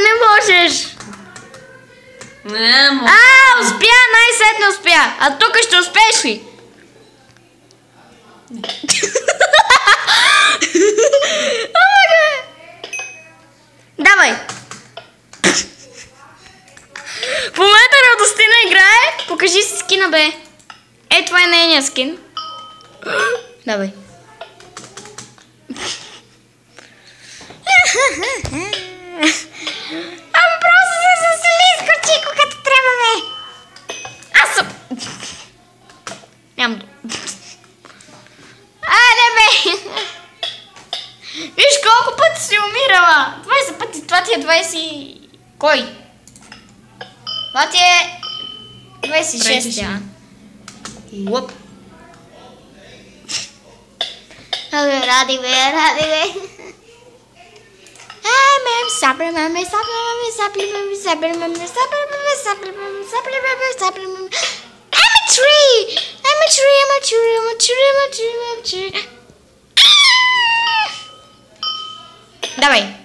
не можеш. Не мога. Успя, най-сетне успя. А тук ще успееш ли? Давай. В момента Радостина играе. Покажи си скина, бе. Това е нейният скин. Давай. Просто се засили с кучико, като трябва, бе. Аз съм... Нямам... не, бе. Виж колко пъти си умирала. 20 пъти. Това ти е 20... Кой? Това ти е... 26-тя. Уоп. Ради, бе. I'm a tree. Давай.